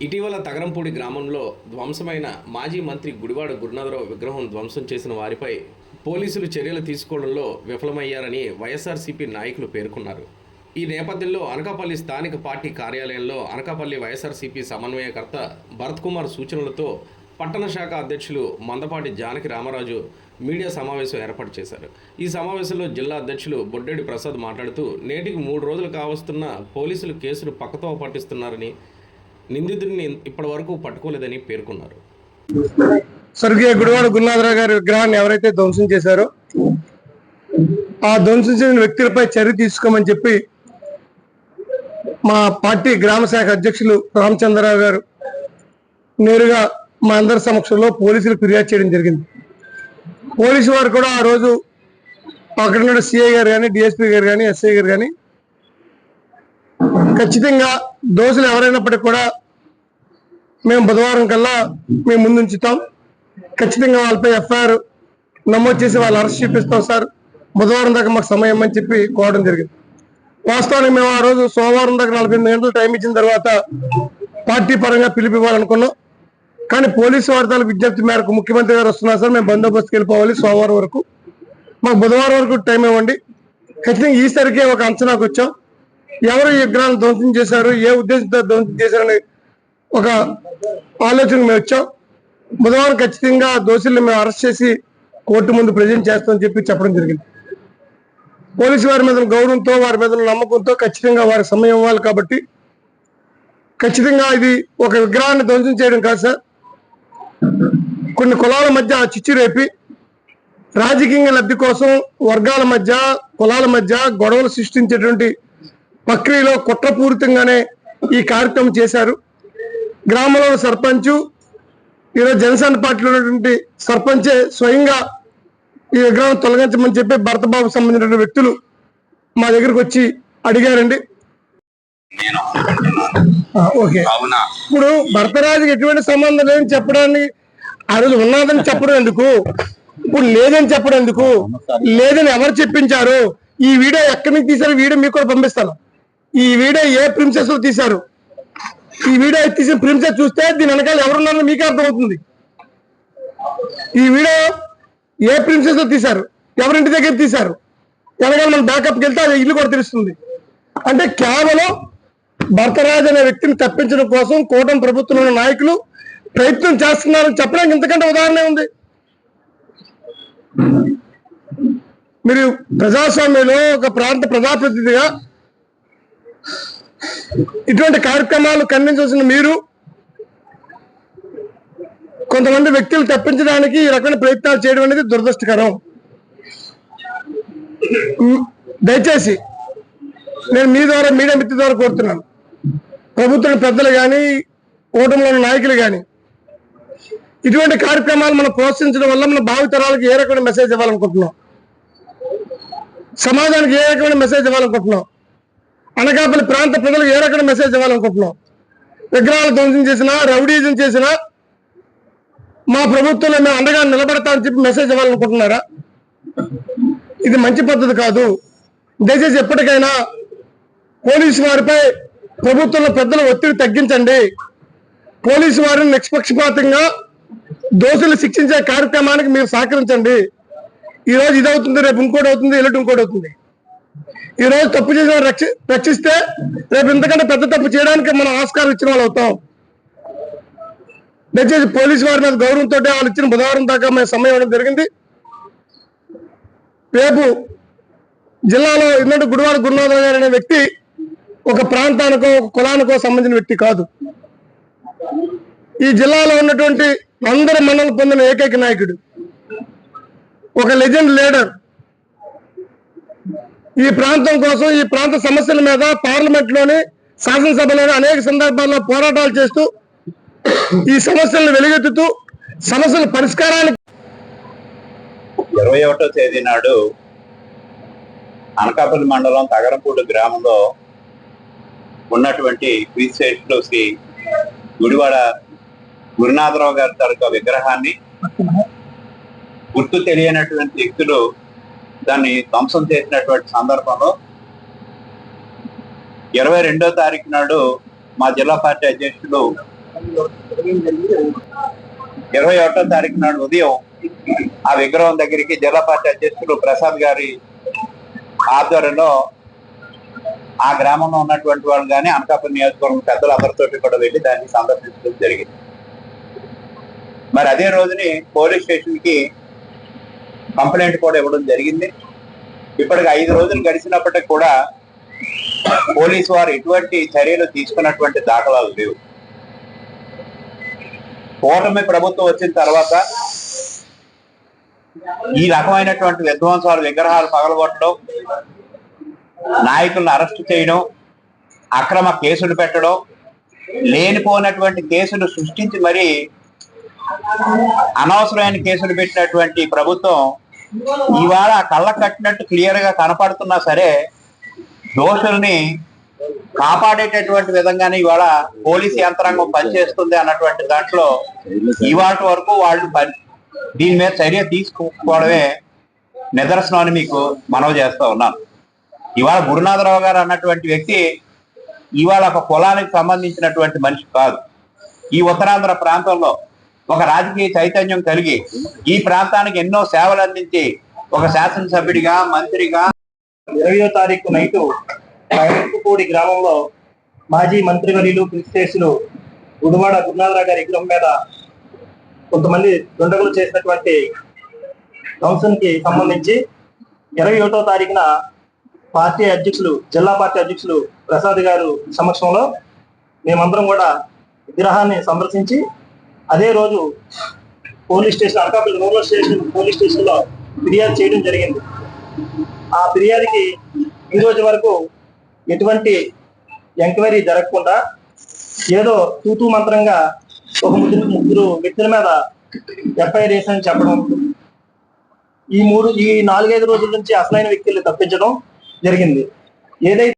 ఇటీవల తగరంపూడి గ్రామంలో ధ్వంసమైన మాజీ మంత్రి గుడివాడ గురునాథరావు విగ్రహం ధ్వంసం చేసిన వారిపై పోలీసులు చర్యలు తీసుకోవడంలో విఫలమయ్యారని వైఎస్ఆర్సీపీ నాయకులు పేర్కొన్నారు. ఈ నేపథ్యంలో అనకాపల్లి స్థానిక పార్టీ కార్యాలయంలో అనకాపల్లి వైఎస్ఆర్సీపీ సమన్వయకర్త భరత్ కుమార్ సూచనలతో పట్టణ శాఖ అధ్యక్షులు మందపాటి జానకి రామరాజు మీడియా సమావేశం ఏర్పాటు చేశారు. ఈ సమావేశంలో జిల్లా అధ్యక్షులు బొడ్డేడి ప్రసాద్ మాట్లాడుతూ నేటికి 3 రోజులు కావస్తున్న పోలీసులు కేసును పక్కతో పట్టిస్తున్నారని, నిందితుడిని ఇప్పటి వరకు పట్టుకోలేదని పేర్కొన్నారు. స్వర్గీయ గుడివాడ గురునాథరావు గారి విగ్రహాన్ని ఎవరైతే ధ్వంసం చేశారో ఆ ధ్వంసం చేసిన వ్యక్తులపై చర్య తీసుకోమని చెప్పి మా పార్టీ గ్రామ శాఖ అధ్యక్షులు రామచంద్రరావు గారు నేరుగా మా అందరి సమక్షంలో పోలీసులు ఫిర్యాదు చేయడం జరిగింది. పోలీసు వారు కూడా ఆ రోజు అక్కడ ఉన్న సిఐ గారు కానీ, డిఎస్పీ గారు కానీ, ఎస్ఐ గారు కానీ ఖచ్చితంగా దోషులు ఎవరైనప్పటికీ కూడా మేము బుధవారం కల్లా మేము ముందుంచుతాం, ఖచ్చితంగా వాళ్ళపై ఎఫ్ఐఆర్ నమోదు చేసి వాళ్ళు అరెస్ట్ చేపిస్తాం సార్, బుధవారం దాకా మాకు సమయం అని చెప్పి కోవడం జరిగింది. వాస్తవానికి మేము ఆ రోజు సోమవారం దాకా 48 గంటలు టైం ఇచ్చిన తర్వాత పార్టీ పరంగా పిలుపు ఇవ్వాలనుకున్నాం. కానీ పోలీసు వార్తల విజ్ఞప్తి మేరకు ముఖ్యమంత్రి గారు వస్తున్నారు సార్, మేము బందోబస్తుకి వెళ్ళిపోవాలి, సోమవారం వరకు మాకు బుధవారం వరకు టైం ఇవ్వండి. ఖచ్చితంగా ఈసరికే ఒక అంచనాకు వచ్చాం. ఎవరు ఈ విగ్రహాన్ని ధ్వంసం చేశారు, ఏ ఉద్దేశంతో ధ్వంసం చేశారని ఒక ఆలోచన మేము వచ్చాం. బుధవారం ఖచ్చితంగా దోషుల్ని మేము అరెస్ట్ చేసి కోర్టు ముందు ప్రజెంట్ చేస్తామని చెప్పి చెప్పడం జరిగింది. పోలీసు వారి మీద గౌరవంతో, వారి మీద నమ్మకంతో ఖచ్చితంగా వారి సమయం ఇవ్వాలి. కాబట్టి ఖచ్చితంగా ఇది ఒక విగ్రహాన్ని ధ్వంసం చేయడం కాదు సార్, కొన్ని కులాల మధ్య చిచ్చు రేపి రాజకీయ లబ్ధి కోసం వర్గాల మధ్య, కులాల మధ్య గొడవలు సృష్టించేటువంటి ప్రక్రియలో కుట్రపూరితంగానే ఈ కార్యక్రమం చేశారు. గ్రామంలో సర్పంచ్, ఈరోజు జనసేన పార్టీలో ఉన్నటువంటి సర్పంచే స్వయంగా ఈ విగ్రహం తొలగించమని చెప్పి భరతబాబుకు సంబంధించిన వ్యక్తులు మా దగ్గరకు వచ్చి అడిగారండి. ఓకే, ఇప్పుడు భరతరాజుకి ఎటువంటి సంబంధం లేదని చెప్పడానికి ఆ రోజు ఉన్నదని చెప్పడం ఎందుకు, ఇప్పుడు లేదని చెప్పడం ఎందుకు, లేదని ఎవరు చెప్పించారు, ఈ వీడియో ఎక్కడి నుంచి తీశారు, వీడియో మీకు కూడా పంపిస్తాను. ఈ వీడియో ఏ ప్రిన్సెస్ లో తీశారు, ఈ వీడియో తీసిన ప్రిన్సెస్ చూస్తే దీని వెనకాల ఎవరున్నారో మీకే అర్థమవుతుంది. ఈ వీడియో ఏ ప్రిన్సెస్ లో తీశారు, ఎవరింటి దగ్గర తీశారు, వెనకాల మనం బ్యాకప్కి వెళ్తే అది ఇల్లు కూడా తెలుస్తుంది. అంటే కేవలం భరతరాజు అనే వ్యక్తిని తప్పించడం కోసం కూటమి ప్రభుత్వంలో నాయకులు ప్రయత్నం చేస్తున్నారని చెప్పడానికి ఇంతకంటే ఉదాహరణ ఉంది. మీరు ప్రజాస్వామ్యంలో ఒక ప్రాంత ప్రజాప్రతినిధిగా ఇటువంటి కార్యక్రమాలు ఖండించాల్సిన మీరు కొంతమంది వ్యక్తులు తప్పించడానికి ఈ రకమైన ప్రయత్నాలు చేయడం అనేది దురదృష్టకరం. దయచేసి నేను మీ ద్వారా, మీడియా మిత్రుల ద్వారా కోరుతున్నాను, ప్రభుత్వ పెద్దలు కానీ, కూటమిలో ఉన్న నాయకులు కానీ ఇటువంటి కార్యక్రమాలు మనం ప్రోత్సహించడం వల్ల మన భావితరాలకు ఏ రకమైన మెసేజ్ ఇవ్వాలనుకుంటున్నాం, సమాజానికి ఏ రకమైన మెసేజ్ ఇవ్వాలనుకుంటున్నాం, అనకాపల్లి ప్రాంత ప్రజలకు ఏ రకమైన మెసేజ్ ఇవ్వాలనుకుంటున్నాం. విగ్రహాలు ధ్వంసం చేసినా, రౌడీజం చేసినా మా ప్రభుత్వంలో మేము అండగా నిలబడతామని చెప్పి మెసేజ్ ఇవ్వాలనుకుంటున్నారా? ఇది మంచి పద్ధతి కాదు. దయచేసి ఎప్పటికైనా పోలీసు వారిపై ప్రభుత్వంలో పెద్దల ఒత్తిడి తగ్గించండి. పోలీసు వారిని నిష్పక్షపాతంగా దోషులు శిక్షించే కార్యక్రమానికి మీరు సహకరించండి. ఈరోజు ఇది అవుతుంది, రేపు ఇంకోటి అవుతుంది, ఎల్లుండి ఇంకోటి అవుతుంది. ఈరోజు తప్పు చేసిన రక్షిస్తే రేపు ఇంతకంటే పెద్ద తప్పు చేయడానికి మనం ఆస్కారం ఇచ్చిన వాళ్ళు అవుతాం. దయచేసి పోలీసు వారి మీద గౌరవంతో వాళ్ళు ఇచ్చిన బుధవారం దాకా మేము సమయం ఇవ్వడం జరిగింది. రేపు జిల్లాలో ఎందుకంటే గుడివాడ గురునాథరావు గారు అనే వ్యక్తి ఒక ప్రాంతానికో, ఒక కులానికో సంబంధించిన వ్యక్తి కాదు. ఈ జిల్లాలో ఉన్నటువంటి అందరి మన్నలు పొందిన ఏకైక నాయకుడు, ఒక లెజెండ్ లీడర్. ఈ ప్రాంతం కోసం, ఈ ప్రాంత సమస్యల మీద పార్లమెంట్ లోని, శాసనసభలోని అనేక సందర్భాల్లో పోరాటాలు చేస్తూ ఈ సమస్యలను వెలుగెత్తుతూ సమస్యల పరిష్కారానికి 21వ తేదీ నాడు అనకాపల్లి మండలం తగరంపూడి గ్రామంలో ఉన్నటువంటి క్రీస్తు శ్రీ గుడివాడ గురునాథరావు గారి తాలూకా విగ్రహాన్ని గుర్తు తెలియనటువంటి వ్యక్తులు దాన్ని ధ్వంసం చేసినటువంటి సందర్భంలో 22వ తారీఖు నాడు మా జిల్లా పార్టీ అధ్యక్షులు 21వ తారీఖు నాడు ఉదయం ఆ విగ్రహం దగ్గరికి జిల్లా పార్టీ అధ్యక్షులు ప్రసాద్ గారి ఆధ్వర్యంలో ఆ గ్రామంలో ఉన్నటువంటి వాళ్ళు కానీ అనకాపల్లి నియోజకవర్గం పెద్దలు అందరితోటి కూడా వెళ్ళి దాన్ని సందర్శించడం జరిగింది. మరి అదే రోజుని పోలీస్ స్టేషన్ కి కంప్లైంట్ కూడా ఇవ్వడం జరిగింది. ఇప్పటికి 5 రోజులు గడిచినప్పటికీ కూడా పోలీసు వారు ఎటువంటి చర్యలు తీసుకున్నటువంటి దాఖలాలు లేవు. కూటమి ప్రభుత్వం వచ్చిన తర్వాత ఈ రకమైనటువంటి విధ్వంసాలు, విగ్రహాలు పగలగొట్టడం, నాయకులను అరెస్టు చేయడం, అక్రమ కేసులు పెట్టడం, లేనిపోయినటువంటి కేసులు సృష్టించి మరి అనవసరమైన కేసులు పెట్టినటువంటి ప్రభుత్వం ఇవాళ కళ్ళ కట్టినట్టు క్లియర్ గా కనపడుతున్నా సరే దోషుల్ని కాపాడేటటువంటి విధంగానే ఇవాళ పోలీసు యంత్రాంగం పనిచేస్తుంది అన్నటువంటి దాంట్లో ఇవాళ వరకు వాళ్ళు దీని మీద చర్య తీసుకోవడమే నిదర్శనం అని మీకు మనవి చేస్తా ఉన్నాను. ఇవాళ గురునాథరావు గారు అన్నటువంటి వ్యక్తి ఇవాళ ఒక కులానికి సంబంధించినటువంటి మనిషి కాదు. ఈ ఉత్తరాంధ్ర ప్రాంతంలో ఒక రాజకీయ చైతన్యం కలిగి ఈ ప్రాంతానికి ఎన్నో సేవలు అందించి ఒక శాసనసభ్యుడిగా, మంత్రిగా 20వ తారీఖు నైటు పైరుపూడి గ్రామంలో మాజీ మంత్రివర్యులు క్రిస్టేసులు గుడివాడ గురునాథరావు గారి విగ్రహం మీద కొంతమంది దుండగులు చేసినటువంటి ధ్వంసానికి సంబంధించి 21వ తారీఖున పార్టీ అధ్యక్షులు, జిల్లా పార్టీ అధ్యక్షులు ప్రసాద్ గారు సమక్షంలో మేమందరం కూడా విగ్రహాన్ని సందర్శించి అదే రోజు police station, Anakapalli rural station police station లో ఫిర్యాదు చేయడం జరిగింది. ఆ ఫిర్యాదుకి ఈ రోజు వరకు ఎటువంటి ఎంక్వైరీ జరగకుండా ఏదో తూతూ మంత్రంగా ఒక ముగ్గురు వ్యక్తుల మీద ఎఫ్ఐఆర్ వేసని చెప్పడం, ఈ 4-5 రోజుల నుంచి అసలైన వ్యక్తులు తప్పించడం జరిగింది. ఏదైతే